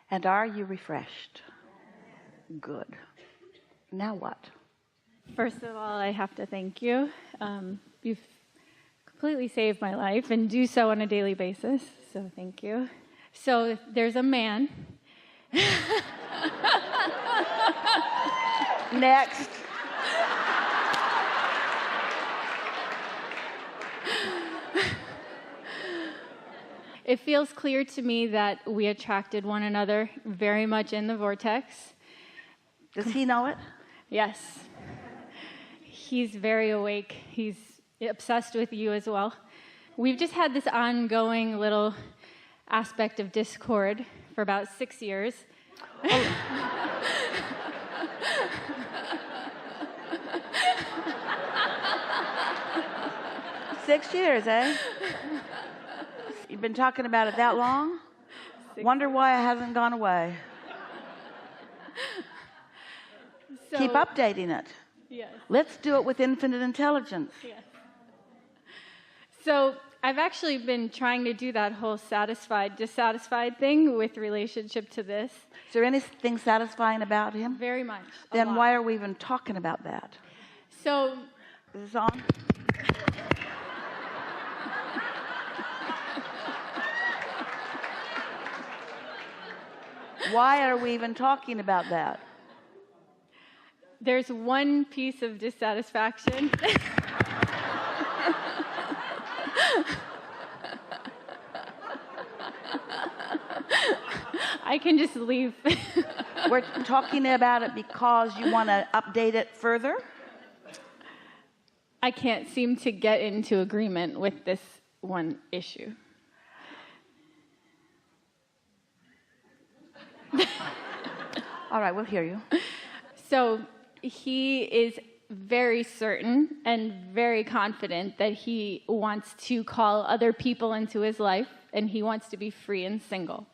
And are you refreshed? Good. Now what? First of all, I have to thank you. You've completely saved my life and do so on a daily basis, so thank you. So there's a man. Next. It feels clear to me that we attracted one another very much in the vortex. Does he know it? Yes. He's very awake. He's obsessed with you as well. We've just had this ongoing little aspect of discord for about 6 years. Oh. 6 years, eh? You've been talking about it that long? Wonder why it hasn't gone away. So, keep updating it. Yes. Let's do it with infinite intelligence. Yes. So I've actually been trying to do that whole satisfied, dissatisfied thing with relationship to this. Is there anything satisfying about him? Very much. Then why are we even talking about that? So, is this on? Why are we even talking about that? There's one piece of dissatisfaction. I can just leave. We're talking about it because you want to update it further? I can't seem to get into agreement with this one issue. All right, we'll hear you. So he is very certain and very confident that he wants to call other people into his life, and he wants to be free and single.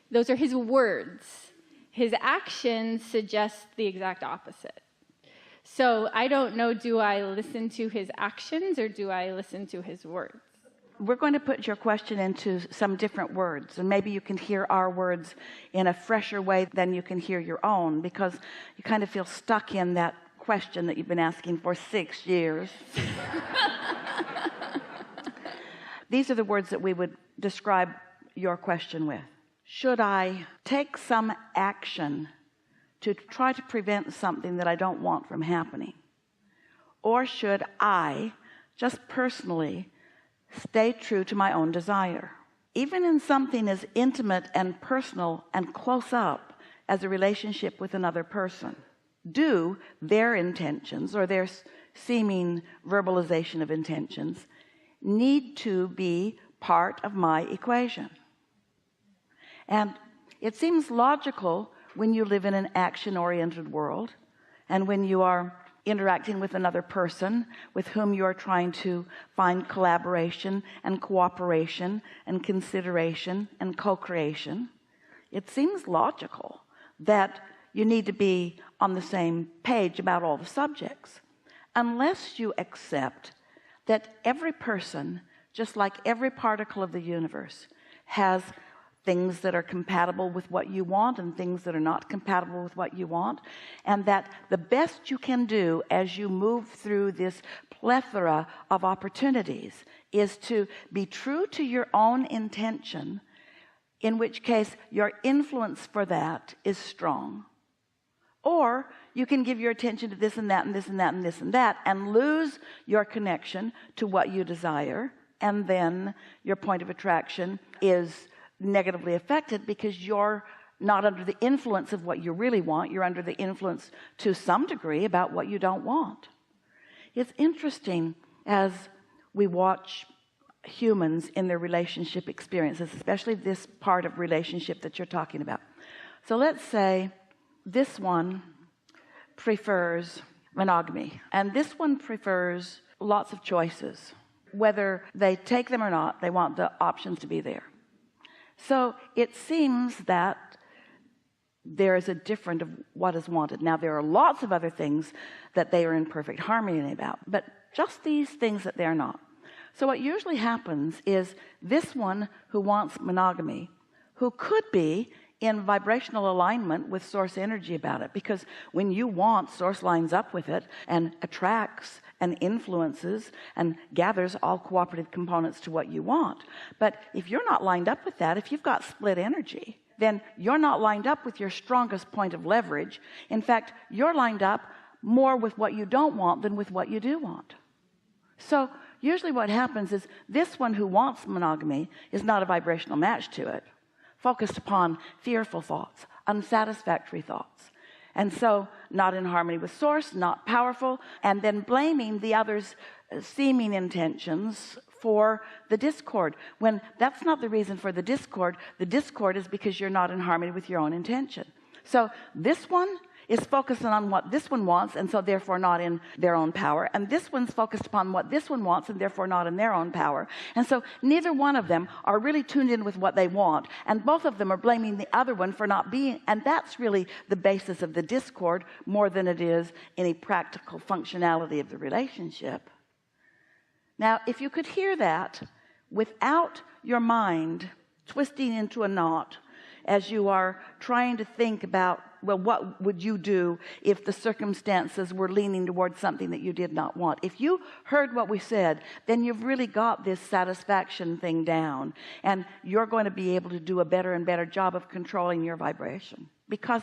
Those are his words. His actions suggest the exact opposite. So I don't know, do I listen to his actions or do I listen to his words? We're going to put your question into some different words, and maybe you can hear our words in a fresher way than you can hear your own, because you kind of feel stuck in that question that you've been asking for 6 years. These are the words that we would describe your question with. Should I take some action to try to prevent something that I don't want from happening? Or should I just personally stay true to my own desire? Even in something as intimate and personal and close up as a relationship with another person, do their intentions or their seeming verbalization of intentions need to be part of my equation? And it seems logical when you live in an action-oriented world and when you are interacting with another person with whom you are trying to find collaboration and cooperation and consideration and co-creation. It seems logical that you need to be on the same page about all the subjects, unless you accept that every person, just like every particle of the universe, has things that are compatible with what you want and things that are not compatible with what you want, and that the best you can do as you move through this plethora of opportunities is to be true to your own intention, in which case your influence for that is strong. Or you can give your attention to this and that and this and that and this and that and lose your connection to what you desire, and then your point of attraction is negatively affected because you're not under the influence of what you really want. You're under the influence to some degree about what you don't want. It's interesting as we watch humans in their relationship experiences, especially this part of relationship that you're talking about. So let's say this one prefers monogamy and this one prefers lots of choices. Whether they take them or not, they want the options to be there. So it seems that there is a difference of what is wanted. Now, there are lots of other things that they are in perfect harmony about, but just these things that they're not. So what usually happens is this one who wants monogamy, who could be in vibrational alignment with source energy about it, because when you want, source lines up with it and attracts and influences and gathers all cooperative components to what you want. But if you're not lined up with that, if you've got split energy, then you're not lined up with your strongest point of leverage. In fact, you're lined up more with what you don't want than with what you do want. So usually what happens is this one who wants monogamy is not a vibrational match to it, focused upon fearful thoughts, unsatisfactory thoughts, and so not in harmony with source, not powerful, and then blaming the other's seeming intentions for the discord, when that's not the reason for the discord. The discord is because you're not in harmony with your own intention. So this one is focusing on what this one wants, and so therefore not in their own power, and this one's focused upon what this one wants, and therefore not in their own power. And so neither one of them are really tuned in with what they want, and both of them are blaming the other one for not being, and that's really the basis of the discord more than it is any practical functionality of the relationship. Now, if you could hear that without your mind twisting into a knot as you are trying to think about, well, what would you do if the circumstances were leaning towards something that you did not want? If you heard what we said, then you've really got this satisfaction thing down, and you're going to be able to do a better and better job of controlling your vibration. Because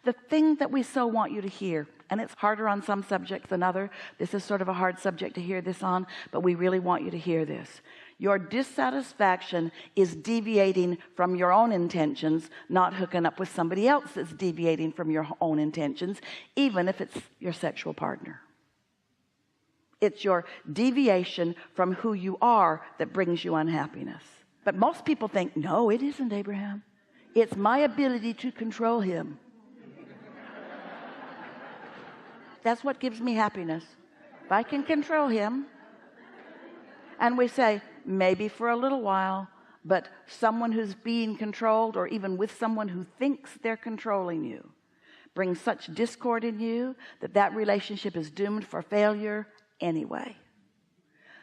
the thing that we so want you to hear, and it's harder on some subjects than other, this is sort of a hard subject to hear this on, but we really want you to hear this. Your dissatisfaction is deviating from your own intentions, not hooking up with somebody else that's deviating from your own intentions, even if it's your sexual partner. It's your deviation from who you are that brings you unhappiness. But most people think, no, it isn't, Abraham. It's my ability to control him. That's what gives me happiness. If I can control him. And we say, maybe for a little while, but someone who's being controlled, or even with someone who thinks they're controlling you, brings such discord in you that that relationship is doomed for failure anyway.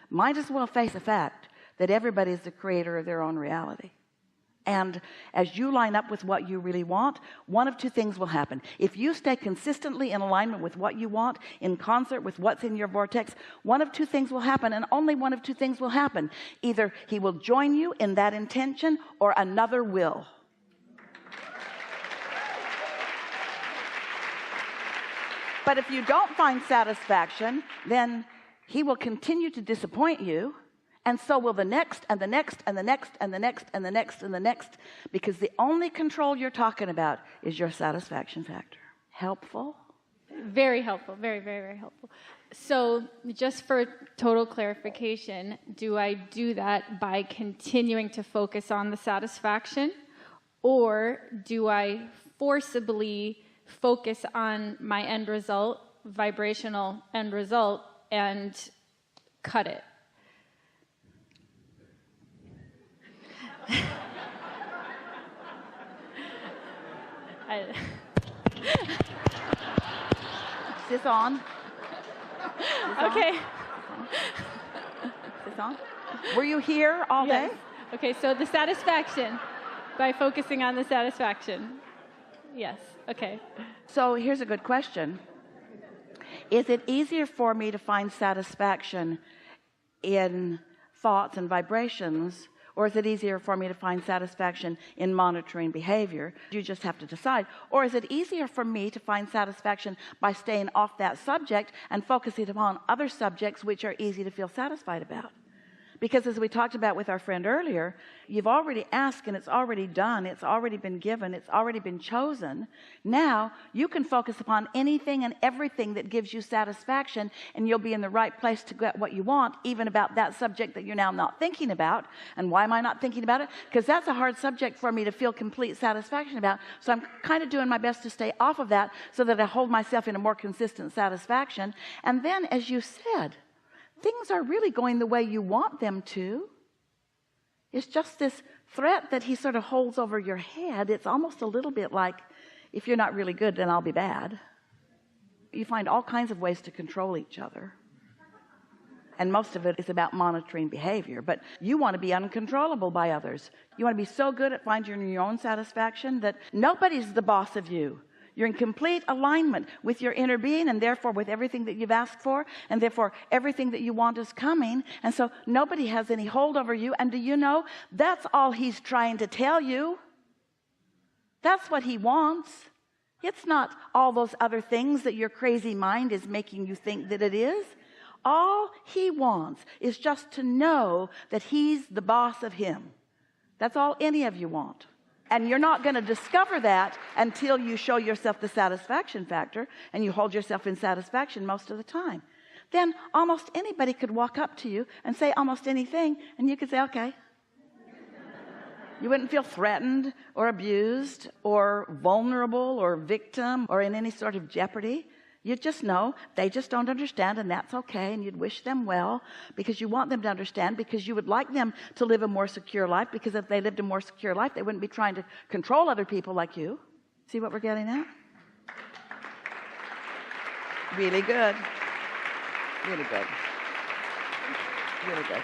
Might as well face the fact that everybody is the creator of their own reality. And as you line up with what you really want, one of two things will happen. If you stay consistently in alignment with what you want, in concert with what's in your vortex, one of two things will happen, and only one of two things will happen. Either he will join you in that intention, or another will. But if you don't find satisfaction, then he will continue to disappoint you. And so will the next, and the next, and the next, and the next, and the next, and the next, because the only control you're talking about is your satisfaction factor. Helpful? Very helpful. Very, very, very helpful. So just for total clarification, do I do that by continuing to focus on the satisfaction, or do I forcibly focus on my end result, vibrational end result, and cut it? Is this on? Okay. Is this on? Were you here all day? Yes. Okay, so the satisfaction, by focusing on the satisfaction. Yes, okay. So here's a good question. Is it easier for me to find satisfaction in thoughts and vibrations, or is it easier for me to find satisfaction in monitoring behavior? You just have to decide. Or is it easier for me to find satisfaction by staying off that subject and focusing upon other subjects which are easy to feel satisfied about? Because as we talked about with our friend earlier, you've already asked and it's already done. It's already been given. It's already been chosen. Now you can focus upon anything and everything that gives you satisfaction, and you'll be in the right place to get what you want, even about that subject that you're now not thinking about. And why am I not thinking about it? Because that's a hard subject for me to feel complete satisfaction about. So I'm kind of doing my best to stay off of that so that I hold myself in a more consistent satisfaction. And then, as you said, things are really going the way you want them to. It's just this threat that he sort of holds over your head. It's almost a little bit like, if you're not really good, then I'll be bad. You find all kinds of ways to control each other. And most of it is about monitoring behavior. But you want to be uncontrollable by others. You want to be so good at finding your own satisfaction that nobody's the boss of you. You're in complete alignment with your inner being, and therefore with everything that you've asked for, and therefore everything that you want is coming. And so nobody has any hold over you. And do you know, that's all he's trying to tell you. That's what he wants. It's not all those other things that your crazy mind is making you think that it is. All he wants is just to know that he's the boss of him. That's all any of you want. And you're not going to discover that until you show yourself the satisfaction factor, and you hold yourself in satisfaction most of the time. Then almost anybody could walk up to you and say almost anything, and you could say, okay. You wouldn't feel threatened or abused or vulnerable or victim or in any sort of jeopardy. You'd just know they just don't understand, and that's okay, and you'd wish them well because you want them to understand, because you would like them to live a more secure life, because if they lived a more secure life, they wouldn't be trying to control other people like you. See what we're getting at? Really good. Really good. Really good.